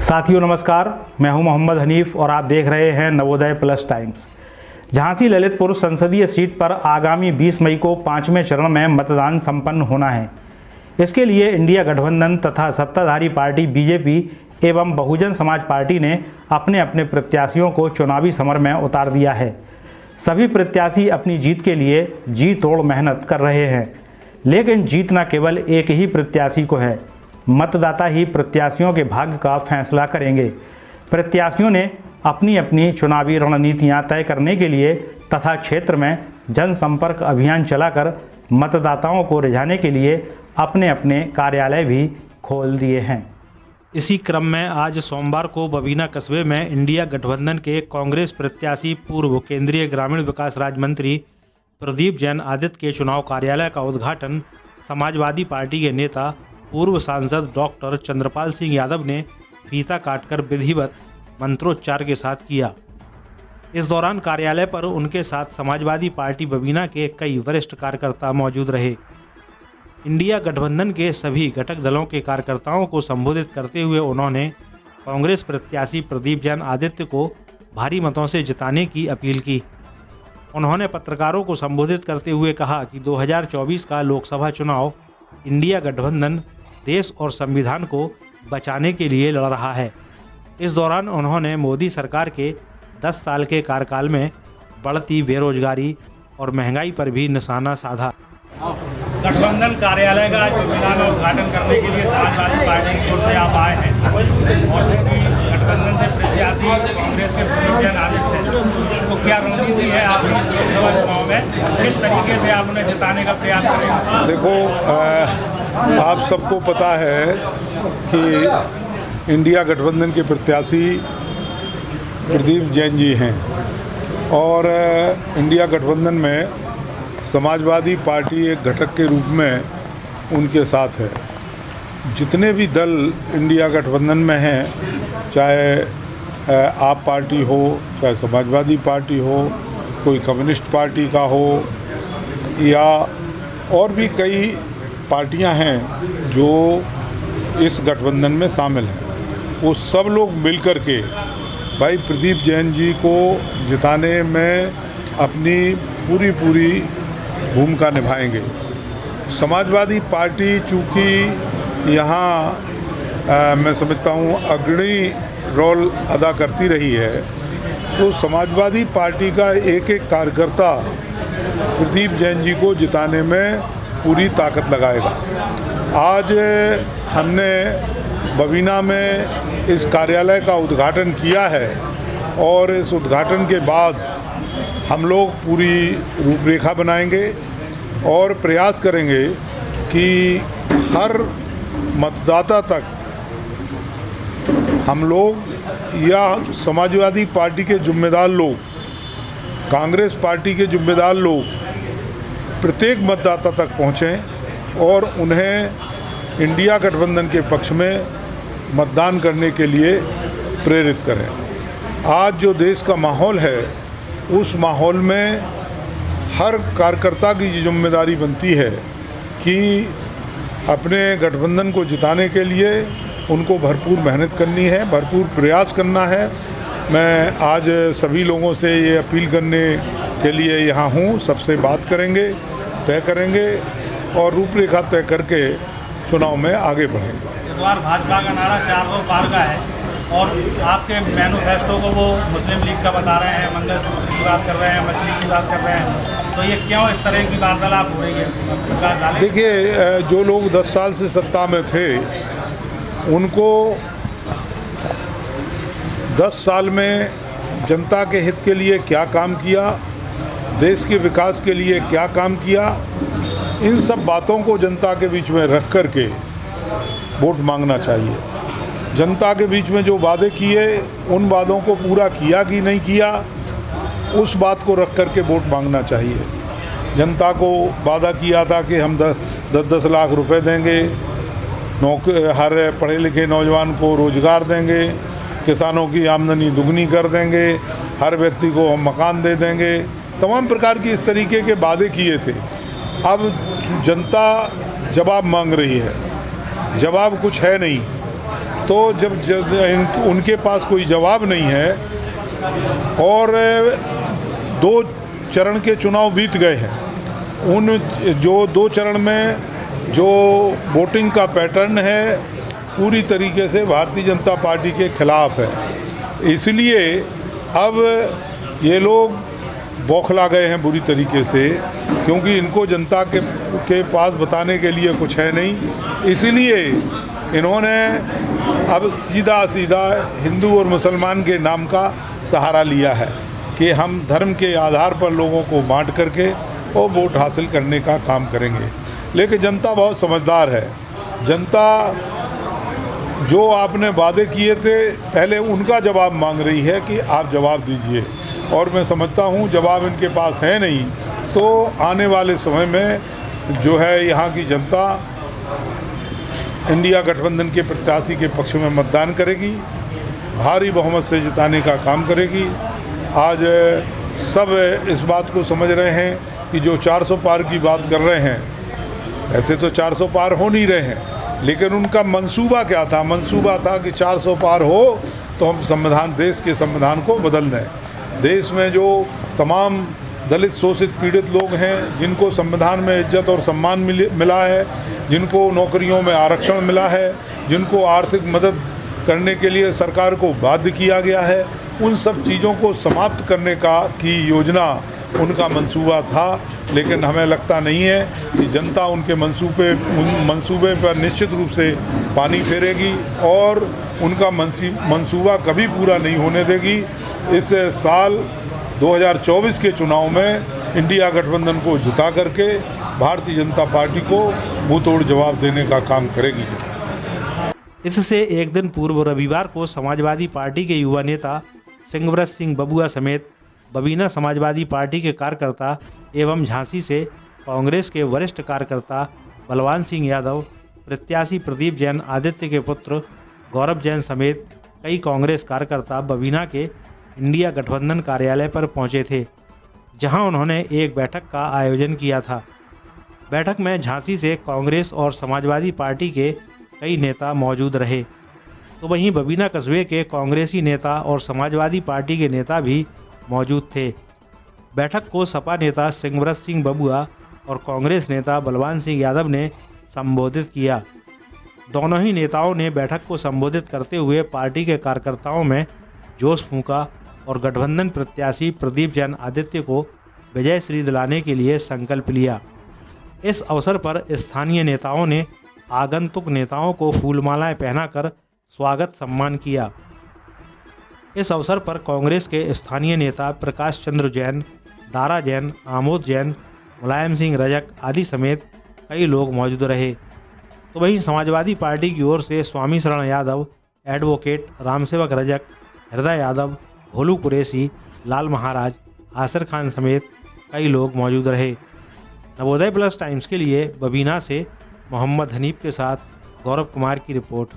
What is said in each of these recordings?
साथियों नमस्कार, मैं हूं मोहम्मद हनीफ और आप देख रहे हैं नवोदय प्लस टाइम्स। झांसी ललितपुर संसदीय सीट पर आगामी 20 मई को 5वें चरण में मतदान संपन्न होना है। इसके लिए इंडिया गठबंधन तथा सत्ताधारी पार्टी बीजेपी एवं बहुजन समाज पार्टी ने अपने अपने प्रत्याशियों को चुनावी समर में उतार दिया है। सभी प्रत्याशी अपनी जीत के लिए जी तोड़ मेहनत कर रहे हैं, लेकिन जीतना केवल एक ही प्रत्याशी को है। मतदाता ही प्रत्याशियों के भाग्य का फैसला करेंगे। प्रत्याशियों ने अपनी अपनी चुनावी रणनीतियां तय करने के लिए तथा क्षेत्र में जनसंपर्क अभियान चलाकर मतदाताओं को रिझाने के लिए अपने अपने कार्यालय भी खोल दिए हैं। इसी क्रम में आज सोमवार को बबीना कस्बे में इंडिया गठबंधन के कांग्रेस प्रत्याशी पूर्व केंद्रीय ग्रामीण विकास राज्य मंत्री प्रदीप जैन आदित्य के चुनाव कार्यालय का उद्घाटन समाजवादी पार्टी के नेता पूर्व सांसद डॉक्टर चंद्रपाल सिंह यादव ने फीता काटकर विधिवत मंत्रोच्चार के साथ किया। इस दौरान कार्यालय पर उनके साथ समाजवादी पार्टी बबीना के कई वरिष्ठ कार्यकर्ता मौजूद रहे। इंडिया गठबंधन के सभी घटक दलों के कार्यकर्ताओं को संबोधित करते हुए उन्होंने कांग्रेस प्रत्याशी प्रदीप जैन आदित्य को भारी मतों से जिताने की अपील की। उन्होंने पत्रकारों को संबोधित करते हुए कहा कि 2024 का लोकसभा चुनाव इंडिया गठबंधन देश और संविधान को बचाने के लिए लड़ रहा है। इस दौरान उन्होंने मोदी सरकार के 10 साल के कार्यकाल में बढ़ती बेरोजगारी और महंगाई पर भी निशाना साधा। गठबंधन कार्यालय का आज बबीना में उद्घाटन करने के लिए समाजवादी पार्टी की ओर से आप आए हैं और गठबंधन से प्रत्याशी कांग्रेस के प्रदीप जैन आदित्य तो क्या रणनीति है आप लोकसभा चुनाव में, किस तरीके से आप उन्हें जिताने का प्रयास करेंगे? देखो, आप सबको पता है कि इंडिया गठबंधन के प्रत्याशी प्रदीप जैन जी हैं और इंडिया गठबंधन में समाजवादी पार्टी एक घटक के रूप में उनके साथ है। जितने भी दल इंडिया गठबंधन में हैं, चाहे आप पार्टी हो, चाहे समाजवादी पार्टी हो, कोई कम्युनिस्ट पार्टी का हो या और भी कई पार्टियां हैं जो इस गठबंधन में शामिल हैं, वो सब लोग मिलकर के भाई प्रदीप जैन जी को जिताने में अपनी पूरी भूमिका निभाएंगे। समाजवादी पार्टी चूँकि यहाँ मैं समझता हूँ अग्रणी रोल अदा करती रही है, तो समाजवादी पार्टी का एक एक कार्यकर्ता प्रदीप जैन जी को जिताने में पूरी ताकत लगाएगा। आज हमने बबीना में इस कार्यालय का उद्घाटन किया है और इस उद्घाटन के बाद हम लोग पूरी रूपरेखा बनाएंगे और प्रयास करेंगे कि हर मतदाता तक हम लोग या समाजवादी पार्टी के जिम्मेदार लोग, कांग्रेस पार्टी के जिम्मेदार लोग प्रत्येक मतदाता तक पहुँचें और उन्हें इंडिया गठबंधन के पक्ष में मतदान करने के लिए प्रेरित करें। आज जो देश का माहौल है, उस माहौल में हर कार्यकर्ता की जिम्मेदारी बनती है कि अपने गठबंधन को जिताने के लिए उनको भरपूर मेहनत करनी है, भरपूर प्रयास करना है। मैं आज सभी लोगों से ये अपील करने के लिए यहाँ हूँ, सबसे बात करेंगे, तय करेंगे और रूपरेखा तय करके चुनाव में आगे बढ़ेंगे। इस बार भाजपा का नारा 400 पार का है और आपके मैनिफेस्टो को वो मुस्लिम लीग का बता रहे हैं, मंगलसूत्र की बात कर रहे हैं, मछली की बात कर रहे हैं, तो ये क्यों इस तरह की वार्तालाप हो रही है? देखिए, जो लोग 10 साल से सत्ता में थे उनको 10 साल में जनता के हित के लिए क्या काम किया, देश के विकास के लिए क्या काम किया, इन सब बातों को जनता के बीच में रख कर के वोट मांगना चाहिए। जनता के बीच में जो वादे किए, उन वादों को पूरा किया कि नहीं किया, उस बात को रख कर के वोट मांगना चाहिए। जनता को वादा किया था कि हम 10-10 लाख रुपए देंगे, हर पढ़े लिखे नौजवान को रोज़गार देंगे, किसानों की आमदनी दुगनी कर देंगे, हर व्यक्ति को हम मकान दे देंगे, तमाम प्रकार की इस तरीके के वादे किए थे। अब जनता जवाब मांग रही है, जवाब कुछ है नहीं, तो जब उनके पास कोई जवाब नहीं है और 2 चरण के चुनाव बीत गए हैं, उन जो 2 चरण में जो वोटिंग का पैटर्न है पूरी तरीके से भारतीय जनता पार्टी के खिलाफ है। इसलिए अब ये लोग बौखला गए हैं बुरी तरीके से, क्योंकि इनको जनता के पास बताने के लिए कुछ है नहीं। इसलिए इन्होंने अब सीधा हिंदू और मुसलमान के नाम का सहारा लिया है कि हम धर्म के आधार पर लोगों को बांट करके और वोट हासिल करने का काम करेंगे। लेकिन जनता बहुत समझदार है। जनता जो आपने वादे किए थे पहले उनका जवाब मांग रही है कि आप जवाब दीजिए, और मैं समझता हूँ जवाब इनके पास है नहीं, तो आने वाले समय में जो है यहाँ की जनता इंडिया गठबंधन के प्रत्याशी के पक्ष में मतदान करेगी, भारी बहुमत से जिताने का काम करेगी। आज सब इस बात को समझ रहे हैं कि जो 400 पार की बात कर रहे हैं, ऐसे तो 400 पार हो नहीं रहे हैं, लेकिन उनका मंसूबा क्या था? मंसूबा था कि 400 पार हो तो हम देश के संविधान को बदल दें। देश में जो तमाम दलित शोषित पीड़ित लोग हैं, जिनको संविधान में इज्जत और सम्मान मिला है, जिनको नौकरियों में आरक्षण मिला है, जिनको आर्थिक मदद करने के लिए सरकार को बाध्य किया गया है, उन सब चीज़ों को समाप्त करने की योजना उनका मंसूबा था। लेकिन हमें लगता नहीं है कि जनता उनके मंसूबे पर निश्चित रूप से पानी फेरेगी और उनका मंसूबा कभी पूरा नहीं होने देगी। इस साल 2024 के चुनाव में इंडिया गठबंधन को जिता करके भारतीय जनता पार्टी को मुंहतोड़ जवाब देने का काम करेगी। इससे एक दिन पूर्व रविवार को समाजवादी पार्टी के युवा नेता सिंहव्रत सिंह बबुआ समेत बबीना समाजवादी पार्टी के कार्यकर्ता एवं झांसी से कांग्रेस के वरिष्ठ कार्यकर्ता बलवान सिंह यादव, प्रत्याशी प्रदीप जैन आदित्य के पुत्र गौरव जैन समेत कई कांग्रेस कार्यकर्ता बबीना के इंडिया गठबंधन कार्यालय पर पहुंचे थे, जहां उन्होंने एक बैठक का आयोजन किया था। बैठक में झांसी से कांग्रेस और समाजवादी पार्टी के कई नेता मौजूद रहे, तो वहीं बबीना कस्बे के कांग्रेसी नेता और समाजवादी पार्टी के नेता भी मौजूद थे। बैठक को सपा नेता सिंहव्रत सिंह बबुआ और कांग्रेस नेता बलवान सिंह यादव ने संबोधित किया। दोनों ही नेताओं ने बैठक को संबोधित करते हुए पार्टी के कार्यकर्ताओं में जोश फूंका और गठबंधन प्रत्याशी प्रदीप जैन आदित्य को विजय श्री दिलाने के लिए संकल्प लिया। इस अवसर पर स्थानीय नेताओं ने आगंतुक नेताओं को फूलमालाएं पहनाकर स्वागत सम्मान किया। इस अवसर पर कांग्रेस के स्थानीय नेता प्रकाश चंद्र जैन, दारा जैन, आमोद जैन, मुलायम सिंह रजक आदि समेत कई लोग मौजूद रहे। तो वहीं समाजवादी पार्टी की ओर से स्वामी शरण यादव, एडवोकेट रामसेवक रजक, हृदय यादव, भोलू कुरैशी, लाल महाराज, आसिर खान समेत कई लोग मौजूद रहे। नवोदय प्लस टाइम्स के लिए बबीना से मोहम्मद हनीफ के साथ गौरव कुमार की रिपोर्ट।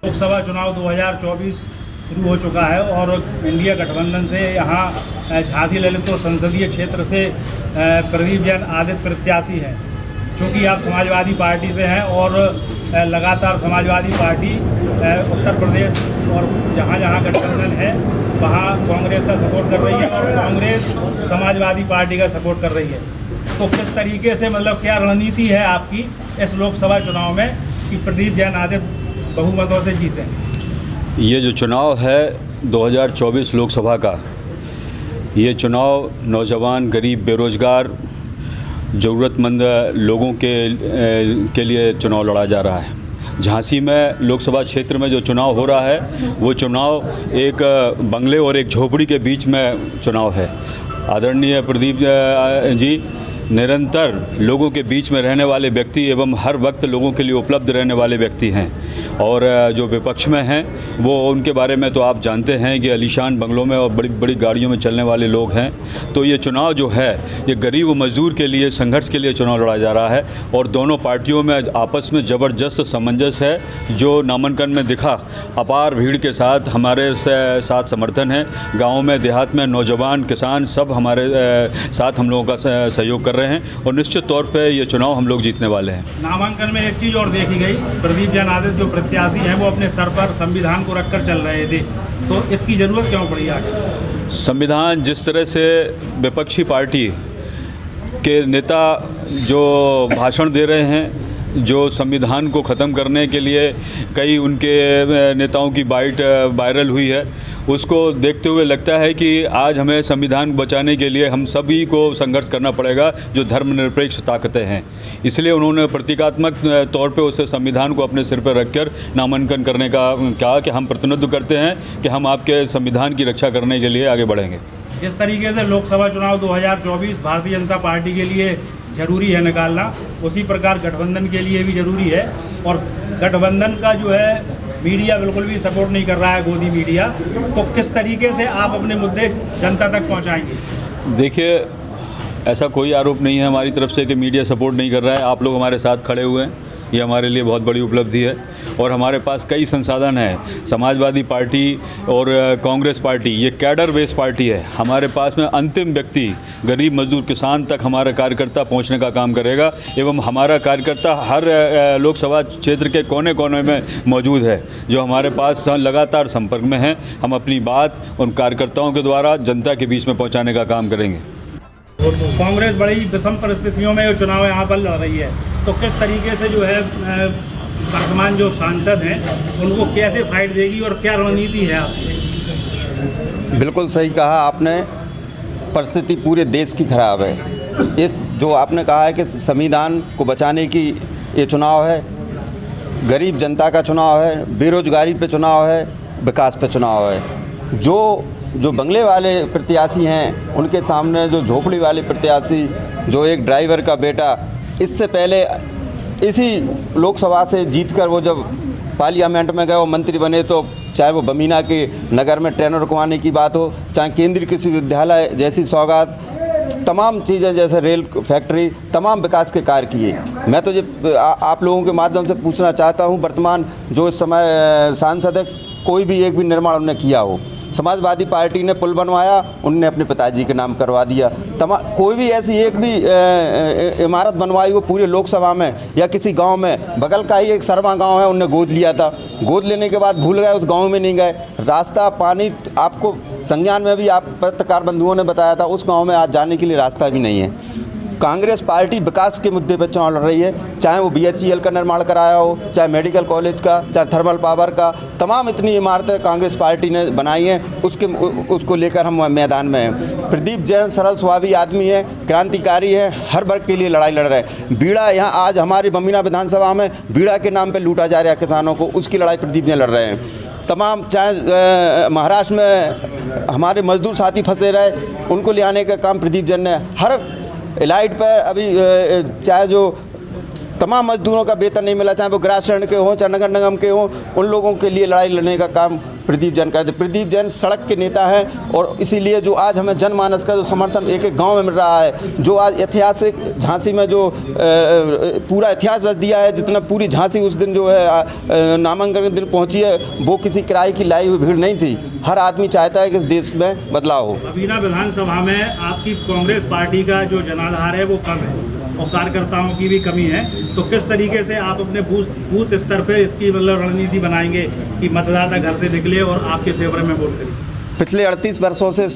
लोकसभा चुनाव 2024 शुरू हो चुका है और इंडिया गठबंधन से यहाँ झांसी ललितपुर संसदीय क्षेत्र से प्रदीप जैन आदित्य प्रत्याशी हैं। चूँकि आप समाजवादी पार्टी से हैं और लगातार समाजवादी पार्टी उत्तर प्रदेश और जहाँ जहाँ गठबंधन है वहाँ कांग्रेस का सपोर्ट कर रही है और कांग्रेस समाजवादी पार्टी का सपोर्ट कर रही है। तो किस तरीके से मतलब क्या रणनीति है आपकी इस लोकसभा चुनाव में कि प्रदीप जैन आदित्य बहुमतों से जीतें? ये जो चुनाव है 2024 लोकसभा का, ये चुनाव नौजवान, गरीब, बेरोज़गार, ज़रूरतमंद लोगों के लिए चुनाव लड़ा जा रहा है। झांसी में लोकसभा क्षेत्र में जो चुनाव हो रहा है वो चुनाव एक बंगले और एक झोपड़ी के बीच में चुनाव है। आदरणीय प्रदीप जी निरंतर लोगों के बीच में रहने वाले व्यक्ति एवं हर वक्त लोगों के लिए उपलब्ध रहने वाले व्यक्ति हैं। और जो विपक्ष में हैं वो उनके बारे में तो आप जानते हैं कि आलीशान बंगलों में और बड़ी बड़ी गाड़ियों में चलने वाले लोग हैं। तो ये चुनाव जो है ये गरीब व मजदूर के लिए संघर्ष के लिए चुनाव लड़ा जा रहा है और दोनों पार्टियों में आपस में ज़बरदस्त सामंजस्य है जो नामांकन में दिखा। अपार भीड़ के साथ हमारे साथ समर्थन है। गाँव में, देहात में नौजवान, किसान सब हमारे साथ हम लोगों का सहयोग कर रहे हैं और निश्चित तौर पे ये चुनाव हम लोग जीतने वाले हैं। नामांकन में एक चीज़ और देखी गई, प्रदीप जैन आदित्य जो प्रत्याशी हैं वो अपने सर पर संविधान को रखकर चल रहे थे, तो इसकी ज़रूरत क्यों पड़ी आगे? संविधान जिस तरह से विपक्षी पार्टी के नेता जो भाषण दे रहे हैं, जो संविधान को ख़त्म करने के लिए कई उनके नेताओं की बाइट वायरल हुई है, उसको देखते हुए लगता है कि आज हमें संविधान बचाने के लिए हम सभी को संघर्ष करना पड़ेगा, जो धर्मनिरपेक्ष ताकतें हैं। इसलिए उन्होंने प्रतीकात्मक तौर पे उस संविधान को अपने सिर पर रखकर नामांकन करने का कहा कि हम प्रतिनिधित्व करते हैं कि हम आपके संविधान की रक्षा करने के लिए आगे बढ़ेंगे। जिस तरीके से लोकसभा चुनाव 2024 भारतीय जनता पार्टी के लिए जरूरी है निकालना, उसी प्रकार गठबंधन के लिए भी ज़रूरी है, और गठबंधन का जो है मीडिया बिल्कुल भी सपोर्ट नहीं कर रहा है, गोदी मीडिया, तो किस तरीके से आप अपने मुद्दे जनता तक पहुंचाएंगे? देखिए, ऐसा कोई आरोप नहीं है हमारी तरफ से कि मीडिया सपोर्ट नहीं कर रहा है। आप लोग हमारे साथ खड़े हुए हैं, ये हमारे लिए बहुत बड़ी उपलब्धि है, और हमारे पास कई संसाधन हैं। समाजवादी पार्टी और कांग्रेस पार्टी ये कैडर बेस पार्टी है। हमारे पास में अंतिम व्यक्ति, गरीब मजदूर किसान तक हमारा कार्यकर्ता पहुंचने का काम करेगा, एवं हमारा कार्यकर्ता हर लोकसभा क्षेत्र के कोने कोने में मौजूद है, जो हमारे पास लगातार संपर्क में हैं। हम अपनी बात उन कार्यकर्ताओं के द्वारा जनता के बीच में पहुँचाने का काम करेंगे। कांग्रेस बड़ी विषम परिस्थितियों में चुनाव यहाँ पर लड़ रही है, तो किस तरीके से जो है वर्तमान जो सांसद हैं उनको कैसे फाइट देगी और क्या रणनीति है आपकी? बिल्कुल सही कहा आपने, परिस्थिति पूरे देश की खराब है। इस जो आपने कहा है कि संविधान को बचाने की ये चुनाव है, गरीब जनता का चुनाव है, बेरोजगारी पे चुनाव है, विकास पे चुनाव है। जो बंगले वाले प्रत्याशी हैं उनके सामने जो झोपड़ी वाले प्रत्याशी, जो एक ड्राइवर का बेटा इससे पहले इसी लोकसभा से जीतकर वो जब पार्लियामेंट में गए, वो मंत्री बने, तो चाहे वो बमीना के नगर में ट्रेन रुकवाने की बात हो, चाहे केंद्रीय कृषि विद्यालय जैसी सौगात, तमाम चीज़ें जैसे रेल फैक्ट्री, तमाम विकास के कार्य किए। मैं तो ये आप लोगों के माध्यम से पूछना चाहता हूँ, वर्तमान जो इस समय सांसद है, कोई भी एक भी निर्माण उन्होंने किया हो? समाजवादी पार्टी ने पुल बनवाया, उनने अपने पिताजी के नाम करवा दिया। कोई भी ऐसी एक भी इमारत बनवाई हो पूरे लोकसभा में या किसी गांव में? बगल का ही एक सरवा गांव है, उनने गोद लिया था, गोद लेने के बाद भूल गए, उस गांव में नहीं गए। रास्ता पानी आपको संज्ञान में भी आप पत्रकार बंधुओं ने बताया था, उस गाँव में आज जाने के लिए रास्ता भी नहीं है। कांग्रेस पार्टी विकास के मुद्दे पर चुनाव लड़ रही है, चाहे वो BHEL का निर्माण कराया हो, चाहे मेडिकल कॉलेज का, चाहे थर्मल पावर का, तमाम इतनी इमारतें कांग्रेस पार्टी ने बनाई हैं, उसको लेकर हम मैदान में हैं। प्रदीप जैन सरल स्वभावी आदमी है, क्रांतिकारी है, हर वर्ग के लिए लड़ाई लड़ रहे हैं। बीड़ा यहाँ आज हमारी बमीना विधानसभा में बीड़ा के नाम पर लूटा जा रहा है किसानों को, उसकी लड़ाई प्रदीप जैन लड़ रहे हैं। तमाम चाहे महाराष्ट्र में हमारे मजदूर साथी फंसे रहे, उनको ले आने का काम प्रदीप जैन ने, हर इलाइट पर अभी चाहे जो तमाम मजदूरों का वेतन नहीं मिला, चाहे वो ग्रामीण के हों चाहे नगर निगम के हों, उन लोगों के लिए लड़ाई लड़ने का काम प्रदीप जैन करते। प्रदीप जैन सड़क के नेता हैं, और इसीलिए जो आज हमें जनमानस का जो समर्थन एक एक गांव में मिल रहा है, जो आज ऐतिहासिक झांसी में जो पूरा इतिहास रच दिया है, जितना पूरी झांसी उस दिन जो है नामांकन के दिन पहुंची है, वो किसी किराए की लाई हुई भीड़ नहीं थी। हर आदमी चाहता है कि इस देश में बदलाव हो। बमीना विधानसभा में आपकी कांग्रेस पार्टी का जो जनाधार है वो कम है और कार्यकर्ताओं की भी कमी है, तो किस तरीके से आप अपने बूथ स्तर पे इसकी मतलब रणनीति बनाएंगे कि मतदाता घर से निकले और आपके फेवर में वोट करें? पिछले 38 वर्षों से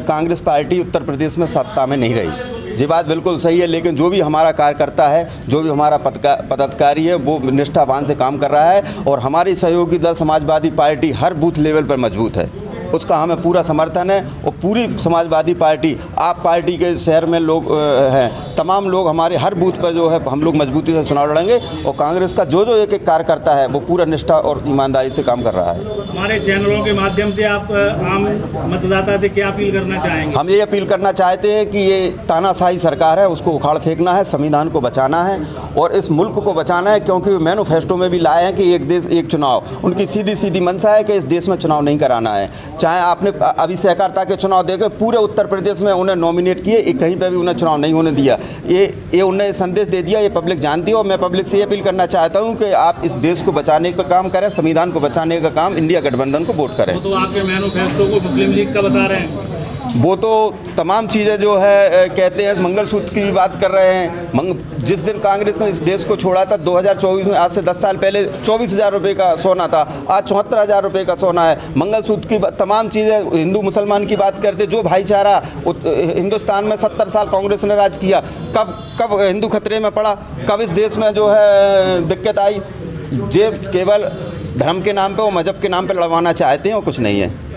कांग्रेस पार्टी उत्तर प्रदेश में सत्ता में नहीं रही, ये बात बिल्कुल सही है, लेकिन जो भी हमारा कार्यकर्ता है, जो भी हमारा पदाधिकारी है, वो निष्ठावान से काम कर रहा है, और हमारी सहयोगी दल समाजवादी पार्टी हर बूथ लेवल पर मजबूत है, उसका हमें पूरा समर्थन है। और पूरी समाजवादी पार्टी, आप पार्टी के शहर में लोग हैं, तमाम लोग हमारे हर बूथ पर जो है हम लोग मजबूती से चुनाव लड़ेंगे, और कांग्रेस का जो एक एक कार्यकर्ता है वो पूरा निष्ठा और ईमानदारी से काम कर रहा है। हमारे चैनलों के माध्यम से आप आम मतदाता से क्या अपील करना चाहेंगे? हम ये अपील करना चाहते हैं कि ये तानाशाही सरकार है, उसको उखाड़ फेंकना है, संविधान को बचाना है और इस मुल्क को बचाना है, क्योंकि मैनिफेस्टो में भी लाए हैं कि एक देश एक चुनाव। उनकी सीधी सीधी मंशा है कि इस देश में चुनाव नहीं कराना है। चाहे आपने अभी सहकारिता के चुनाव देखे, पूरे उत्तर प्रदेश में उन्हें नॉमिनेट किए, कहीं पर भी उन्हें चुनाव नहीं होने दिया। ये उन्हें संदेश दे दिया, ये पब्लिक जानती है। और मैं पब्लिक से ये अपील करना चाहता हूँ कि आप इस देश को बचाने का काम करें, संविधान को बचाने का काम, इंडिया गठबंधन को वोट करें। तो आपके मैनिफेस्टो को मुस्लिम लीग का बता रहे हैं? वो तो तमाम चीज़ें जो है कहते हैं, मंगलसूत्र की भी बात कर रहे हैं। जिस दिन कांग्रेस ने इस देश को छोड़ा था 2024 में, आज से 10 साल पहले 24,000 रुपये का सोना था, आज 74,000 रुपये का सोना है। मंगलसूत्र की तमाम चीज़ें, हिंदू मुसलमान की बात करते, जो भाईचारा हिंदुस्तान में 70 साल कांग्रेस ने राज किया, कब हिंदू खतरे में पड़ा, कब इस देश में जो है दिक्कत आई। ये केवल धर्म के नाम पे और मजहब के नाम पे लड़वाना चाहते हैं और कुछ नहीं है।